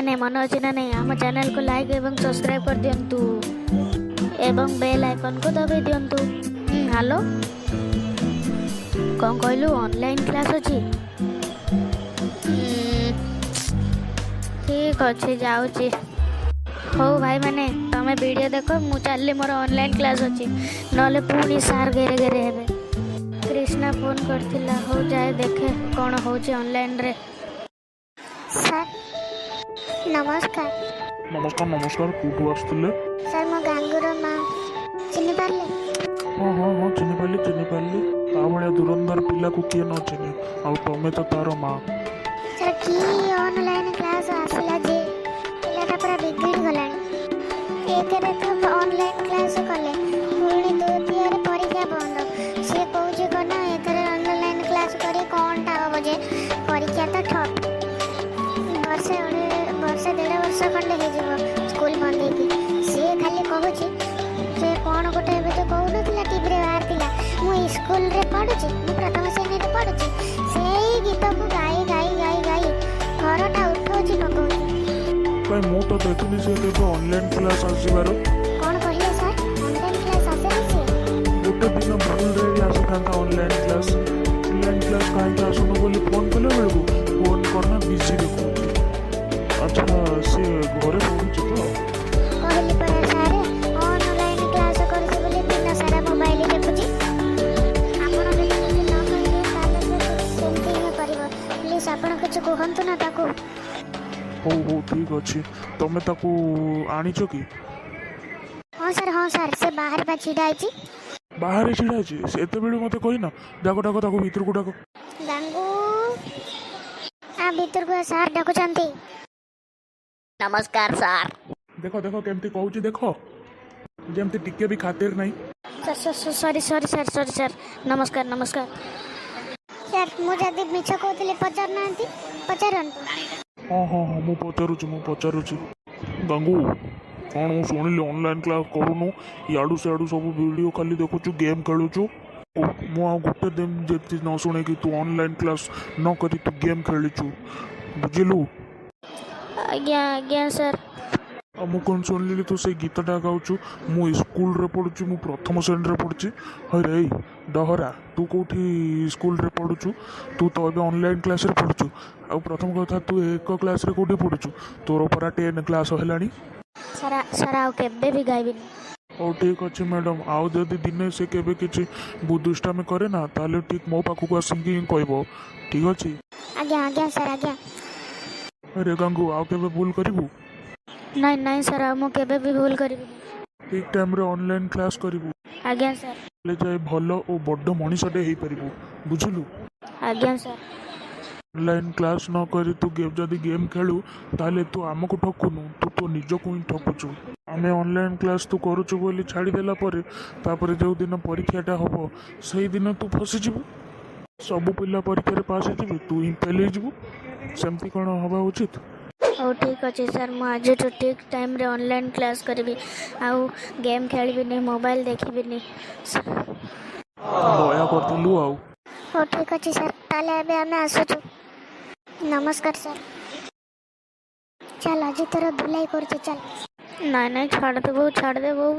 भाई मन अच्छे ना नहीं आम चैनल को लाइक एवं सब्सक्राइब कर दिंतु एवं बेल आइकन को दबाई दिंतु। हेलो कौन कहलु ऑनलाइन क्लास अच्छी ठीक अच्छे जाऊँगी हो भाई मैंने तमें वीडियो देख मु चलि मोर ऑनलाइन क्लास अच्छी नले पुणी सार घेरे घेरे हेबे। कृष्णा फोन करथिला हो जाए देखे कौन होची ऑनलाइन रे। सर नमस्कार। नमस्कार नमस्कार कौटू आसुले सर मो गांगुर माँ चिन्ह पारे। हाँ हाँ हाँ चिन्ह पाली ता भाया दुरंदर पिला को किए न चिन्हे आ तमें तो तार माँ। सर की ऑनलाइन क्लास आसला जे पिलाटा पूरा बिगड़ी गलानी एक तो ऑनलाइन क्लास कले पुणी द्वितीय परीक्षा बंद सी कौच कौन एथर ऑनलाइन क्लास करी कौन टा हम जे परीक्षा तो ठप वर्षे डेढ़ वर्ष खंडे हो स्कूल बंद होगी सी खाली कहूँ से कौन गोटे एवं तो कहून टीवी बाहर मु स्कूल रे पढ़ुची मु प्रथम श्रेणी रे पढ़ुची से गीत को गाई गाई गाई गाई घरटा उठाऊँ पकाऊँ। कहीं मु तो देखनी से केबे ऑनलाइन क्लास आसीबार कौन कहले सर ऑनलाइन क्लास आसे से गोटे दिन भूल रे आसी था ऑनलाइन क्लास कहीं आसुन बोली फोन कले बेलू फोन करना बिजी देखो। अच्छा से घरे पढ़ुची तो कहली परा सर ऑनलाइन क्लास करछे बोली दिन सारा मोबाइल देखुची आपण देखि न कहले ताले से सेमती न परिबो प्लीज आपण कुछ कहंतु ना ताको। हो ठीक अच्छे तमें ताकू आनीच कि हाँ सर से बाहर बा छिड़ा आइची बाहर छिड़ा से एत बेलू मत कही ना डाको डाको ताको भीतर को डाको गंगू आ भीतर को सर डाकुचंती। नमस्कार सर। देखो देखो केमती कहूची देखो जेमती टिके भी खातिर नहीं। सॉरी सर नमस्कार नमस्कार। सर मु जदी मिछ कहतले पचार नांती पचारंतु। हाँ हाँ हाँ मु पचारुची गंगू कौन मु शुणिली ऑनलाइन क्लास करूनु याडू सियाडू सब वीडियो खाली देखुचु गेम खेलुचु मु आ गोटे दिन जेती न शुणे कि तू ऑनलाइन क्लास न करी तू गेम खेलुचु बुझिलु। आज्ञा सर। मु कौन शुणिली तू से गीतटा गाउचु मु स्कूल रे पढ़ुची मु प्रथम श्रेणी रे पढ़ुची अरे डहरा तू कौटी स्कूल रे पढ़ुचु तू तो अबे ऑनलाइन क्लास रे पढ़ुचु आ प्रथम कथा तू एक क्लास रे कौटी पढ़ुचु तोर परा 10 क्लास हेलानी। सर आउ केबे भी गाइबिनी। ओ ठीक अच्छे मैडम आउ जदि दिने से केबे किछि बुदुष्टामी करे ना ताले ठीक मो पाखु आसिकी कहबो ठीक अछि। आज्ञा सर आज्ञा। अरे गंगू आउ केबे भूल करिवु नहीं सर मु केबे भी भूल करिबी ठीक टाइम रे ऑनलाइन क्लास करिवु आज्ञा सर। ले जाय भलो ओ बड्ड मनीषटे हेई परिवु बुझिलु। आज्ञा सर। ऑनलाइन क्लास न करी तू जदि गेम खेलु ताले तू आमको ठकुनु तू तो निज को ही ठकुचु आमे ऑनलाइन क्लास तू करूचु बोली छाड़ी देला परे तापरे जो दिन परीक्षाटा हबो सही दिन तू फसी जिवु सब पिला परीक्षा रे पास हेजिबे तू ही फेल हेजिबु सेमती कोन हबा उचित। ओ ठीक अच्छे सर मु आज तो ठीक टाइम रे ऑनलाइन क्लास करी आउ गेम खेलबिनी मोबाइल देखिबिनी दया करथिलु आउ हो ठीक अच्छे सर ताले अबे हमें आसुचु। नमस्कार सर चल आज तोर धुलाई करछे चल। नहीं छाड़ दे बहु